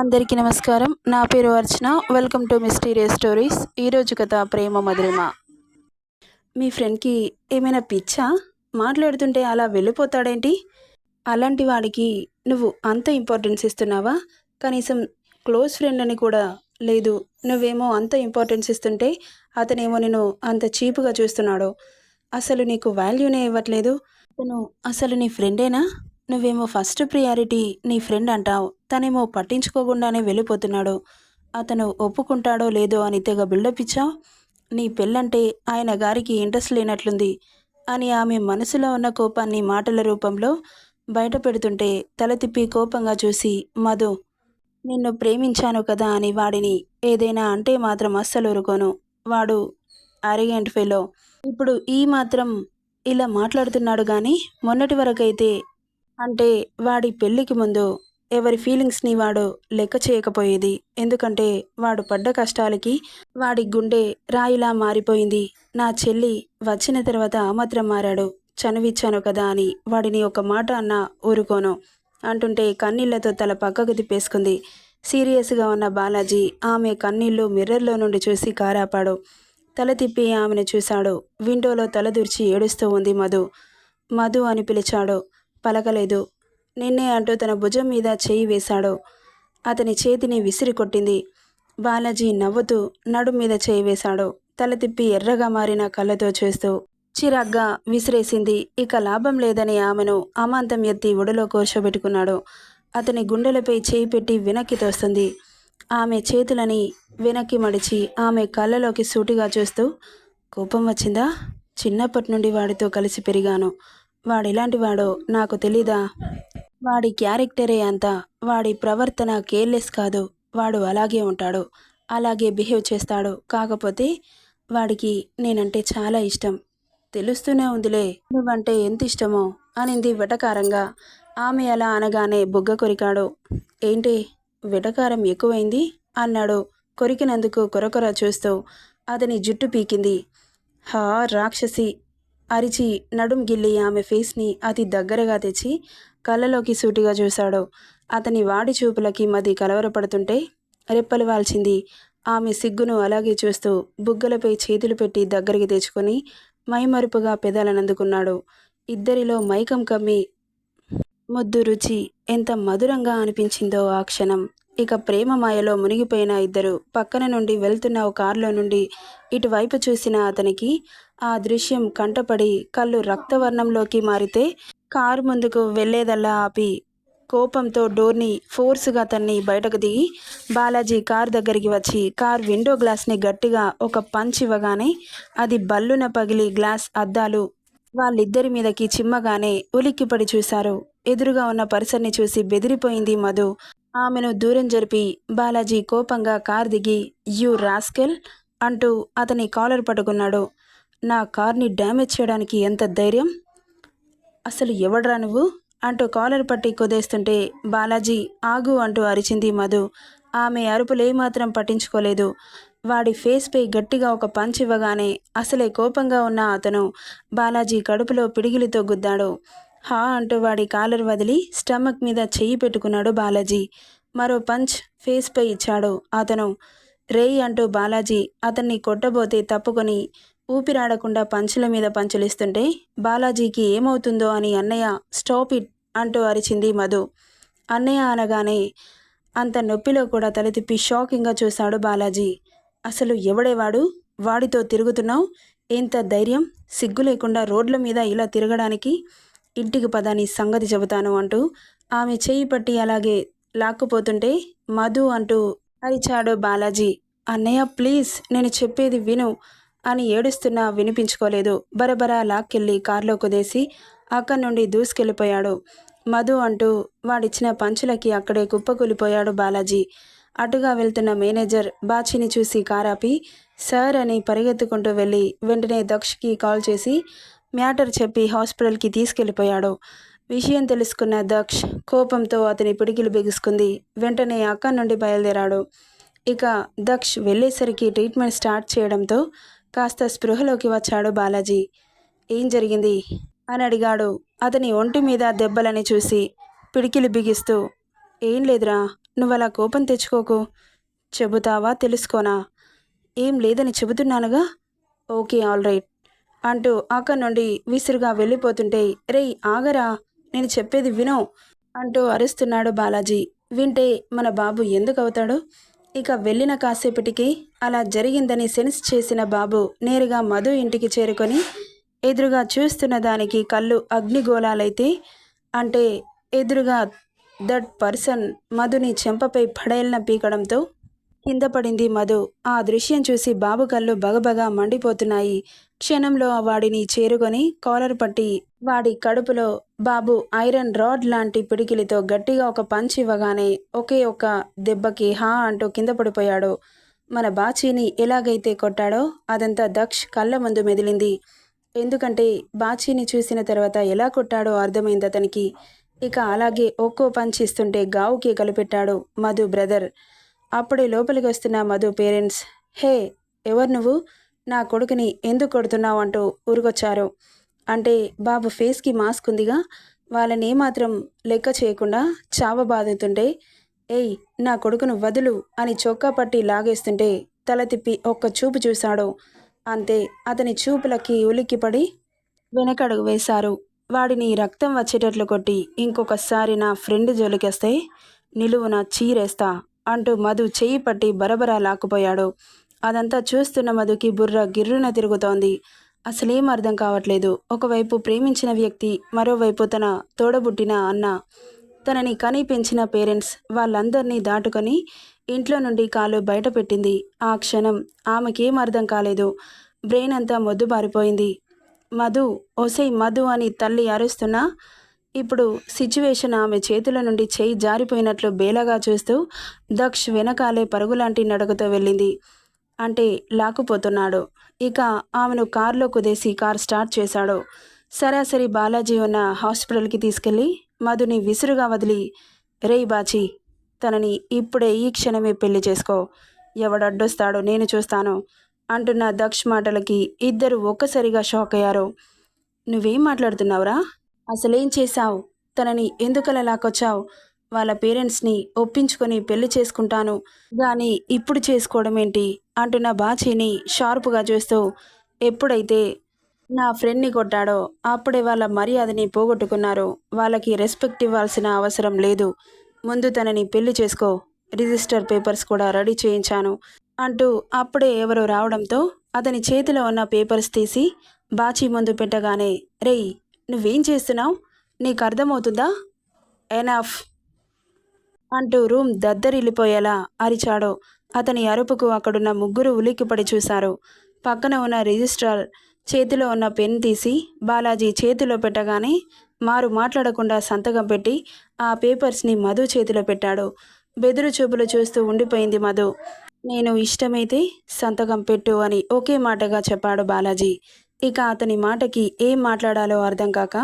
అందరికీ నమస్కారం. నా పేరు Archana. Welcome to mysterious stories. ఈరోజు కథ ప్రేమ మధురిమ. మీ ఫ్రెండ్కి ఏమైనా పిచ్చా? మాట్లాడుతుంటే అలా వెళ్ళిపోతాడేంటి? అలాంటి వాడికి నువ్వు అంత ఇంపార్టెన్స్ ఇస్తున్నావా? కనీసం క్లోజ్ ఫ్రెండ్ అని కూడా లేదు. నువ్వేమో అంత ఇంపార్టెన్స్ ఇస్తుంటే అతనేమో నేను అంత చీపుగా చూస్తున్నాడు. అసలు నీకు వాల్యూనే ఇవ్వట్లేదు. అతను అసలు నీ ఫ్రెండేనా? నువ్వేమో ఫస్ట్ ప్రియారిటీ నీ ఫ్రెండ్ అంటావు. తనేమో పట్టించుకోకుండానే వెళ్ళిపోతున్నాడు. అతను ఒప్పుకుంటాడో లేదో అని తెగ బిల్డప్ ఇచ్చావు. నీ పెళ్ళంటే ఆయన గారికి ఇంట్రెస్ట్ లేనట్లుంది అని ఆమె మనసులో ఉన్న కోపాన్ని మాటల రూపంలో బయట పెడుతుంటే తల తిప్పి కోపంగా చూసి, మధు, నిన్ను ప్రేమించాను కదా అని వాడిని ఏదైనా అంటే మాత్రం అస్సలు ఊరుకోను. వాడు అరిగెంట్ ఫెలో. ఇప్పుడు ఈ మాత్రం ఇలా మాట్లాడుతున్నాడు కానీ మొన్నటి వరకైతే అంటే వాడి పెళ్ళికి ముందు ఎవరి ఫీలింగ్స్ని వాడు లెక్క చేయకపోయేది. ఎందుకంటే వాడు పడ్డ కష్టాలకి వాడి గుండె రాయిలా మారిపోయింది. నా చెల్లి వచ్చిన తర్వాత ఆ మాత్రం మారాడు. చనువిచ్చాను కదా అని వాడిని ఒక మాట అన్నా ఊరుకోను అంటుంటే కన్నీళ్లతో తల పక్కకు తిప్పేసుకుంది. సీరియస్గా ఉన్న బాలాజీ ఆమె కన్నీళ్లు మిర్రర్లో నుండి చూసి కారాపాడు. తల తిప్పి ఆమెను చూశాడు. విండోలో తలదూర్చి ఏడుస్తూ ఉంది మధు. మధు అని పిలిచాడు. పలకలేదు. నిన్నే అంటూ తన భుజం మీద చేయి వేశాడు. అతని చేతిని విసిరి కొట్టింది. బాలాజీ నవ్వుతూ నడుం మీద చేయి వేశాడు. తల తిప్పి ఎర్రగా మారిన కళ్ళతో చూస్తూ చిరాగ్గా విసిరేసింది. ఇక లాభం లేదని ఆమెను అమాంతం ఎత్తి ఒడిలో కూర్చోబెట్టుకున్నాడు. అతని గుండెలపై చేయి పెట్టి వెనక్కి తోస్తుంది. ఆమె చేతులని వెనక్కి మడిచి ఆమె కళ్ళలోకి సూటిగా చూస్తూ, కోపం వచ్చిందా? చిన్నప్పటి నుండి వాడితో కలిసి పెరిగాను. వాడెలాంటి వాడో నాకు తెలీదా? వాడి క్యారెక్టరే అంత. వాడి ప్రవర్తన కేర్లెస్ కాదు. వాడు అలాగే ఉంటాడు, అలాగే బిహేవ్ చేస్తాడు. కాకపోతే వాడికి నేనంటే చాలా ఇష్టం. తెలుస్తూనే ఉందిలే నువ్వంటే ఎంత ఇష్టమో అనింది వెటకారంగా. ఆమె అలా అనగానే బుగ్గ కొరికాడు. ఏంటి వెటకారం ఎక్కువైంది అన్నాడు కొరికినందుకు కొరకొర చూస్తూ. అతని జుట్టు పీకింది. హా రాక్షసి అరిచి నడుం గిల్లి ఆమె ఫేస్ని అతి దగ్గరగా తెచ్చి కళ్ళలోకి సూటిగా చూశాడు. అతని వాడి చూపులకి మది కలవరపడుతుంటే రెప్పలు వాల్చింది. ఆమె సిగ్గును అలాగే చూస్తూ బుగ్గలపై చేతులు పెట్టి దగ్గరికి తెచ్చుకొని మైమరుపుగా పెదాలనందుకున్నాడు. ఇద్దరిలో మైకం కమ్మి ముద్దు రుచి ఎంత మధురంగా అనిపించిందో ఆ క్షణం. ఇక ప్రేమ మాయలో మునిగిపోయిన ఇద్దరు పక్కన నుండి వెళ్తున్న ఓ కారులో నుండి ఇటువైపు చూసిన అతనికి ఆ దృశ్యం కంటపడి కళ్ళు రక్తవర్ణంలోకి మారితే కారు ముందుకు వెళ్లేదల్లా ఆపి కోపంతో డోర్ని ఫోర్సుగా తన్ని బయటకు దిగి బాలాజీ కార్ దగ్గరికి వచ్చి కార్ విండో గ్లాస్ని గట్టిగా ఒక పంచ్ ఇవ్వగానే అది బల్లున పగిలి గ్లాస్ అద్దాలు వాళ్ళిద్దరి మీదకి చిమ్మగానే ఉలిక్కిపడి చూశారు. ఎదురుగా ఉన్న పర్సన్ని చూసి బెదిరిపోయింది మధు. ఆమెను దూరం జరిపి బాలాజీ కోపంగా కార్ దిగి యూ రాస్కెల్ అంటూ అతని కాలర్ పట్టుకున్నాడు. నా కార్ని డ్యామేజ్ చేయడానికి ఎంత ధైర్యం? అసలు ఎవడ్రా నువ్వు అంటూ కాలర్ పట్టి కుదేస్తుంటే బాలాజీ ఆగు అంటూ అరిచింది మధు. ఆమె అరుపులేమాత్రం పట్టించుకోలేదు. వాడి ఫేస్పై గట్టిగా ఒక పంచ్ ఇవ్వగానే అసలే కోపంగా ఉన్న అతను బాలాజీ కడుపులో పిడిగిలితో గుద్దాడు. హా అంటూ వాడి కాలర్ వదిలి స్టమక్ మీద చెయ్యి పెట్టుకున్నాడు బాలాజీ. మరో పంచ్ ఫేస్పై ఇచ్చాడు అతను. రేయ్ అంటూ బాలాజీ అతన్ని కొట్టబోతే తప్పుకొని ఊపిరాడకుండా పంచుల మీద పంచులిస్తుంటే బాలాజీకి ఏమవుతుందో అని అన్నయ్య స్టాప్ ఇట్ అంటూ అరిచింది మధు. అన్నయ్య అనగానే అంత నొప్పిలో కూడా తల తిప్పి షాకింగ్గా చూశాడు బాలాజీ. అసలు ఎవడేవాడు? వాడితో తిరుగుతున్నావు? ఎంత ధైర్యం? సిగ్గు లేకుండా రోడ్ల మీద ఇలా తిరగడానికి? ఇంటికి పదాని సంగతి చెబుతాను అంటూ ఆమె చేయి పట్టి అలాగే లాక్కుపోతుంటే మధు అంటూ అరిచాడు బాలాజీ. అన్నయ్య ప్లీజ్ నేను చెప్పేది విను అని ఏడుస్తున్నా వినిపించుకోలేదు. బరబరా లాక్కెళ్ళి కారులో కుదేసి అక్కడి నుండి దూసుకెళ్ళిపోయాడు. మధు అంటూ వాడిచ్చిన పంచులకి అక్కడే కుప్పకూలిపోయాడు బాలాజీ. అటుగా వెళ్తున్న మేనేజర్ బాచిని చూసి కారాపి సార్ అని పరిగెత్తుకుంటూ వెళ్ళి వెంటనే దక్షకి కాల్ చేసి మ్యాటర్ చెప్పి హాస్పిటల్కి తీసుకెళ్ళిపోయాడు. విషయం తెలుసుకున్న దక్ష్ కోపంతో అతని పిడికిలు బిగుసుకుంది. వెంటనే అక్కడి నుండి బయలుదేరాడు. ఇక దక్ష్ వెళ్ళేసరికి ట్రీట్మెంట్ స్టార్ట్ చేయడంతో కాస్త స్పృహలోకి వచ్చాడు బాలాజీ. ఏం జరిగింది అని అడిగాడు. అతని ఒంటి మీద దెబ్బలని చూసి పిడికిలు బిగిస్తూ ఏం లేదురా, నువ్వలా కోపం తెచ్చుకోకు. చెబుతావా తెలుసుకోనా? ఏం లేదని చెబుతున్నానుగా. ఓకే, ఆల్ రైట్ అంటూ అక్కడి నుండి విసురుగా వెళ్ళిపోతుంటే, రేయ్ ఆగరా, నేను చెప్పేది విను అంటూ అరుస్తున్నాడు బాలాజీ. వింటే మన బాబు ఎందుకు అవుతాడు? ఇక వెళ్ళిన కాసేపటికి అలా జరిగిందని సెన్స్ చేసిన బాబు నేరుగా మధు ఇంటికి చేరుకొని ఎదురుగా చూస్తున్న దానికి కళ్ళు అగ్నిగోళాలైతే, అంటే ఎదురుగా దట్ పర్సన్ మధుని చెంపపై పడేలన పీకడంతో కింద పడింది మధు. ఆ దృశ్యం చూసి బాబు కళ్ళు బగబగా మండిపోతున్నాయి. క్షణంలో వాడిని చేరుకొని కాలర్ పట్టి వాడి కడుపులో బాబు ఐరన్ రాడ్ లాంటి పిడికిలితో గట్టిగా ఒక పంచ్ ఇవ్వగానే ఒకే ఒక్క దెబ్బకి హా అంటూ కింద పడిపోయాడు. మన బాచీని ఎలాగైతే కొట్టాడో అదంతా దక్ష్ కళ్ళ ముందు మెదిలింది. ఎందుకంటే బాచీని చూసిన తర్వాత ఎలా కొట్టాడో అర్థమైంది అతనికి. ఇక అలాగే ఒక్కో పంచ్ ఇస్తుంటే గావుకి కలిపెట్టాడు మధు బ్రదర్. అప్పుడే లోపలికి వస్తున్న మధు పేరెంట్స్, హే ఎవరు నువ్వు, నా కొడుకుని ఎందుకు కొడుతున్నావు అంటూ ఊరుకొచ్చారు. అంటే బాబు ఫేస్కి మాస్క్ ఉందిగా, వాళ్ళని ఏమాత్రం లెక్క చేయకుండా చావబాదుతుంటే, ఏయ్ నా కొడుకును వదులు అని చొక్కా పట్టి లాగేస్తుంటే తల తిప్పి ఒక్క చూపు చూశాడు. అంతే, అతని చూపులకి ఉలిక్కిపడి వెనకడుగు వేశారు. వాడిని రక్తం వచ్చేటట్లు కొట్టి ఇంకొకసారి నా ఫ్రెండ్ జోలికొస్తే నిలువున చీరేస్తా అంటూ మధు చెయ్యి పట్టి బరబరా లాక్కుపోయాడు. అదంతా చూస్తున్న మధుకి బుర్ర గిర్రున తిరుగుతోంది. అసలేం అర్థం కావట్లేదు. ఒకవైపు ప్రేమించిన వ్యక్తి, మరోవైపు తన తోడబుట్టిన అన్న, తనని కని పెంచిన పేరెంట్స్, వాళ్ళందరినీ దాటుకొని ఇంట్లో నుండి కాలు బయట పెట్టింది. ఆ క్షణం ఆమెకేం అర్థం కాలేదు. బ్రెయిన్ అంతా మొద్దుబారిపోయింది. మధు, ఒసై మధు అని తల్లి అరుస్తున్నా ఇప్పుడు సిచ్యువేషన్ ఆమె చేతుల నుండి చేయి జారిపోయినట్లు బేలగా చూస్తూ దక్ష్ వెనకాలే పరుగులాంటి నడకతో వెళ్ళింది. అంటే లాక్కుపోతున్నాడు. ఇక ఆమెను కారులో కుదేసి కార్ స్టార్ట్ చేశాడు. సరాసరి బాలాజీ ఉన్న హాస్పిటల్కి తీసుకెళ్ళి మధుని విసురుగా వదిలి, రేయ్ బాచి, తనని ఇప్పుడే ఈ క్షణమే పెళ్లి చేసుకో, ఎవడడ్డొస్తాడో నేను చూస్తాను అంటున్న దక్ష్ మాటలకి ఇద్దరు ఒక్కసారిగా షాక్ అయ్యారు. నువ్వేం మాట్లాడుతున్నావురా? అసలేం చేశావు? తనని ఎందుకలా లాక్కొచ్చావు? వాళ్ళ పేరెంట్స్ని ఒప్పించుకొని పెళ్లి చేసుకుంటాను గాని ఇప్పుడు చేసుకోవడం ఏంటి అంటున్న బాచీని షార్పుగా చూస్తూ, ఎప్పుడైతే నా ఫ్రెండ్ని కొట్టాడో అప్పుడే వాళ్ళ మర్యాదని పోగొట్టుకున్నారు. వాళ్ళకి రెస్పెక్ట్ ఇవ్వాల్సిన అవసరం లేదు. ముందు తనని పెళ్లి చేసుకో, రిజిస్టర్ పేపర్స్ కూడా రెడీ చేయించాను అంటూ అప్పుడే ఎవరో రావడంతో అతని చేతిలో ఉన్న పేపర్స్ తీసి బాచీ ముందు పెట్టగానే, రేయ్ నువ్వేం చేస్తున్నావు, నీకు అర్థమవుతుందా? ఎనఫ్ అంటూ రూమ్ దద్దరిల్లిపోయేలా అరిచాడు. అతని అరుపుకు అక్కడున్న ముగ్గురు ఉలిక్కిపడి చూశారు. పక్కన ఉన్న రిజిస్ట్రార్ చేతిలో ఉన్న పెన్ తీసి బాలాజీ చేతిలో పెట్టగానే మారు మాట్లాడకుండా సంతకం పెట్టి ఆ పేపర్స్ని మధు చేతిలో పెట్టాడు. బెదురు చూపులు చూస్తూ ఉండిపోయింది మధు. నేను ఇష్టమైతే సంతకం పెట్టు అని ఒకే మాటగా చెప్పాడు బాలాజీ. ఇక అతని మాటకి ఏం మాట్లాడాలో అర్థం కాక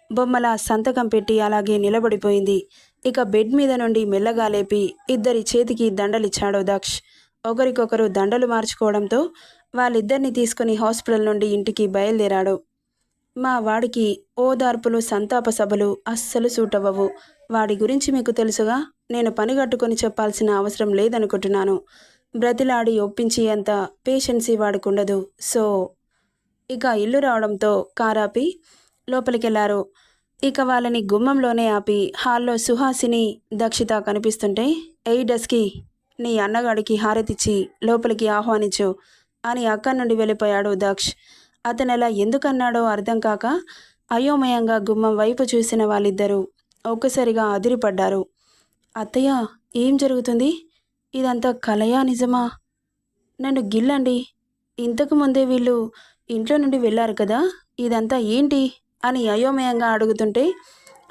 బొమ్మల సంతకం పెట్టి అలాగే నిలబడిపోయింది. ఇక బెడ్ మీద నుండి మెల్లగా లేపి ఇద్దరి చేతికి దండలిచ్చాడు దక్ష్. ఒకరికొకరు దండలు మార్చుకోవడంతో వాళ్ళిద్దరిని తీసుకుని హాస్పిటల్ నుండి ఇంటికి బయలుదేరాడు. మా వాడికి ఓదార్పులు, సంతాప సభలు అస్సలు సూట్ అవ్వవు. వాడి గురించి మీకు తెలుసుగా, నేను పనిగట్టుకొని చెప్పాల్సిన అవసరం లేదనుకుంటున్నాను. బ్రతిలాడి ఒప్పించి అంత పేషెన్సీ వాడుకుండదు. సో ఇక ఇల్లు రావడంతో కారాపి లోపలికెళ్లారు. ఇక వాళ్ళని గుమ్మంలోనే ఆపి హాల్లో సుహాసిని, దక్షిత కనిపిస్తుంటే, ఎయిడస్కి నీ అన్నగాడికి హారతిచ్చి లోపలికి ఆహ్వానించు అని అక్కడి నుండి వెళ్ళిపోయాడు దక్ష్. అతనలా ఎందుకన్నాడో అర్థం కాక అయోమయంగా గుమ్మం వైపు చూసిన వాళ్ళిద్దరూ ఒక్కసారిగా అదిరిపడ్డారు. అత్తయ్య, ఏం జరుగుతుంది? ఇదంతా కలయా నిజమా? నన్ను గిల్లండి. ఇంతకు ముందే వీళ్ళు ఇంట్లో నుండి వెళ్ళారు కదా, ఇదంతా ఏంటి అని అయోమయంగా అడుగుతుంటే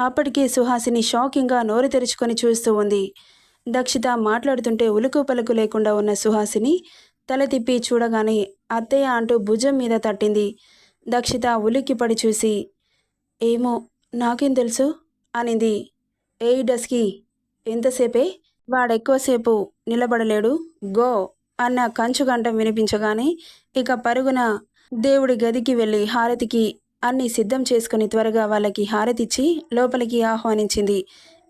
అప్పటికే సుహాసిని షాకింగ్గా నోరు తెరుచుకొని చూస్తూ ఉంది. దక్షిత మాట్లాడుతుంటే ఉలుకు పలుకు లేకుండా ఉన్న సుహాసిని తల తిప్పి చూడగానే అత్తయ్య అంటూ భుజం మీద తట్టింది. దక్షిత ఉలిక్కిపడి చూసి, ఏమో నాకేం తెలుసు అనింది. ఎయిడస్కి ఎంతసేపే, వాడెక్కువసేపు నిలబడలేడు, గో అన్న కంచుగంటం వినిపించగానే ఇక పరుగున దేవుడి గదికి వెళ్ళి హారతికి అన్నీ సిద్ధం చేసుకుని త్వరగా వాళ్ళకి హారతిచ్చి లోపలికి ఆహ్వానించింది.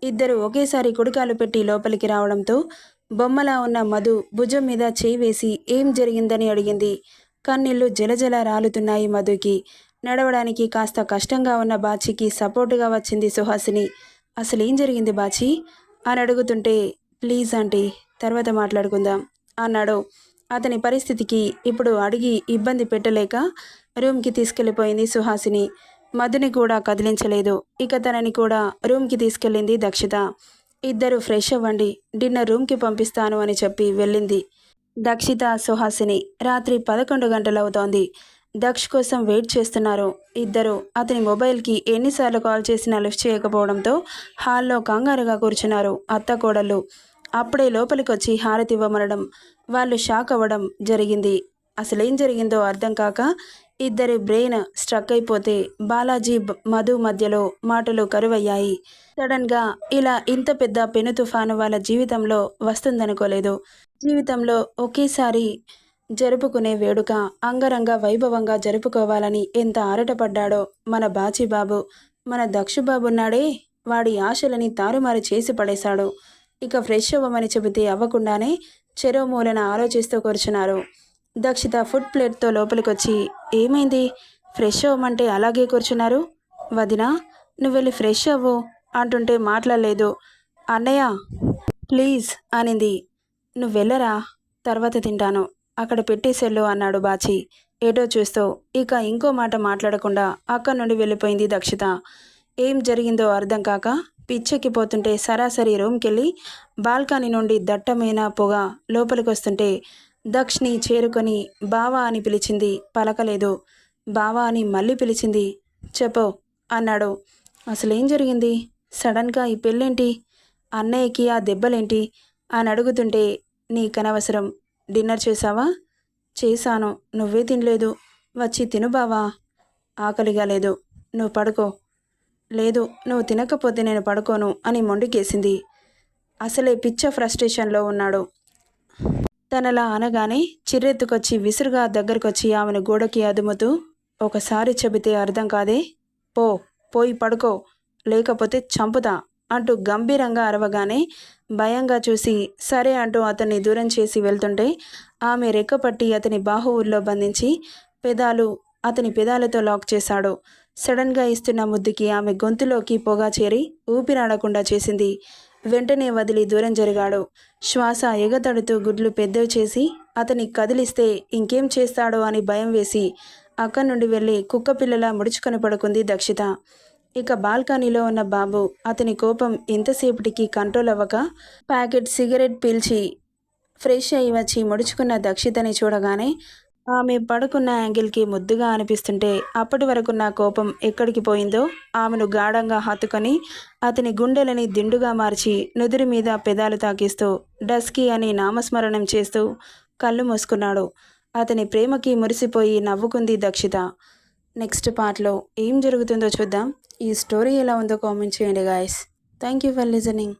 ఇద్దరు ఒకేసారి కుడికాలు పెట్టి లోపలికి రావడంతో బొమ్మలా ఉన్న మధు భుజం మీద చేయి వేసి ఏం జరిగిందని అడిగింది. కన్నీళ్లు జలజల రాలుతున్నాయి మధుకి. నడవడానికి కాస్త కష్టంగా ఉన్న బాచికి సపోర్టుగా వచ్చింది సుహాసిని. అసలేం జరిగింది బాచి అని అడుగుతుంటే, ప్లీజ్ ఆంటీ, తర్వాత మాట్లాడుకుందాం అన్నాడు. అతని పరిస్థితికి ఇప్పుడు అడిగి ఇబ్బంది పెట్టలేక రూమ్కి తీసుకెళ్ళిపోయింది సుహాసిని. మధుని కూడా కదిలించలేదు. ఇక తనని కూడా రూమ్కి తీసుకెళ్ళింది దక్షిత. ఇద్దరు ఫ్రెష్ అవ్వండి, డిన్నర్ రూమ్కి పంపిస్తాను అని చెప్పి వెళ్ళింది దక్షిత సుహాసిని. రాత్రి 11 గంటలవుతోంది. దక్ష్ కోసం వెయిట్ చేస్తున్నారు ఇద్దరు. అతని మొబైల్కి ఎన్నిసార్లు కాల్ చేసినా లిఫ్ట్ చేయకపోవడంతో హాల్లో కంగారుగా కూర్చున్నారు అత్త కోడళ్ళు. అప్పుడే లోపలికొచ్చి హారతి ఇవ్వమనడం, వాళ్ళు షాక్ అవ్వడం జరిగింది. అసలేం జరిగిందో అర్థం కాక ఇద్దరి బ్రెయిన్ స్ట్రక్ అయిపోతే బాలాజీ మధు మధ్యలో మాటలు కరువయ్యాయి. సడన్గా ఇలా ఇంత పెద్ద పెను తుఫాను వాళ్ళ జీవితంలో వస్తుందనుకోలేదు. జీవితంలో ఒకేసారి జరుపుకునే వేడుక అంగరంగ వైభవంగా జరుపుకోవాలని ఎంత ఆరాటపడ్డాడో మన బాచిబాబు. మన దక్షుబాబున్నాడే, వాడి ఆశలని తారుమారు చేసి పడేశాడు. ఇక ఫ్రెష్ అవ్వమని చెబితే అవ్వకుండానే చెరో మూలన ఆలోచిస్తూ కూర్చున్నారు. దక్షిత ఫుడ్ ప్లేట్తో లోపలికొచ్చి, ఏమైంది, ఫ్రెష్ అవ్వమంటే అలాగే కూర్చున్నారు? వదినా, నువ్వు వెళ్ళి ఫ్రెష్ అవ్వు అంటుంటే మాట్లాడలేదు. అన్నయ్య ప్లీజ్ అనింది. నువ్వు వెళ్ళరా, తర్వాత తింటాను, అక్కడ పెట్టేసెళ్ళు అన్నాడు బాచి ఏటో చూస్తూ. ఇక ఇంకో మాట మాట్లాడకుండా అక్కడి నుండి వెళ్ళిపోయింది దక్షిత. ఏం జరిగిందో అర్థం కాక పిచ్చెక్కిపోతుంటే సరాసరి రూమ్కెళ్ళి బాల్కనీ నుండి దట్టమైన పొగ లోపలికొస్తుంటే దక్ష్ని చేరుకొని బావా అని పిలిచింది. పలకలేదు. బావా అని మళ్ళీ పిలిచింది. చెప్పు అన్నాడు. అసలేం జరిగింది, సడన్గా ఈ పెళ్ళేంటి, అన్నయ్యకి ఆ దెబ్బలేంటి అని అడుగుతుంటే, నీకనవసరం. డిన్నర్ చేశావా? చేశాను, నువ్వే తినలేదు. వచ్చి తిను బావా. ఆకలిగా లేదు, నువ్వు పడుకో. లేదు, నువ్వు తినకపోతే నేను పడుకోను అని మొండికేసింది. అసలే పిచ్చ ఫ్రస్ట్రేషన్లో ఉన్నాడు. తనలా అనగానే చిర్రెత్తుకొచ్చి విసురుగా దగ్గరకొచ్చి ఆమెను గోడకి అదుముతూ, ఒకసారి చెబితే అర్థం కాదే, పోయి పడుకో, లేకపోతే చంపుతా అంటూ గంభీరంగా అరవగానే భయంగా చూసి సరే అంటూ అతన్ని దూరం చేసి వెళ్తుంటే ఆమె రెక్కపట్టి అతని బాహువుల్లో బంధించి అతని పెదాలతో లాక్ చేశాడు. సడన్గా ఇస్తున్న ముద్దుకి ఆమె గొంతులోకి పొగ చేరి ఊపిరాడకుండా చేసింది. వెంటనే వదిలి దూరం జరిగాడు. శ్వాస ఎగతడుతూ గుడ్లు పెద్దవి చేసి అతని కదిలిస్తే ఇంకేం చేస్తాడో అని భయం వేసి అక్కడి నుండి వెళ్ళి కుక్కపిల్లలా ముడుచుకొని పడుకుంది దక్షిత. ఇక బాల్కనీలో ఉన్న బాబు అతని కోపం ఎంతసేపటికి కంట్రోల్ అవ్వక ప్యాకెట్ సిగరెట్ పీల్చి ఫ్రెష్ అయి వచ్చి ముడుచుకున్న దక్షితని చూడగానే ఆమె పడుకున్న యాంగిల్కి ముద్దుగా అనిపిస్తుంటే అప్పటి వరకున్న కోపం ఎక్కడికి పోయిందో ఆమెను గాఢంగా హత్తుకొని అతని గుండెలని దిండుగా మార్చి నుదురి మీద పెదాలు తాకిస్తూ డస్కీ అని నామస్మరణం చేస్తూ కళ్ళు మూసుకున్నాడు. అతని ప్రేమకి మురిసిపోయి నవ్వుకుంది దక్షిత. నెక్స్ట్ పార్ట్లో ఏం జరుగుతుందో చూద్దాం. ఈ స్టోరీ ఎలా ఉందో కామెంట్ చేయండి guys. Thank you for listening.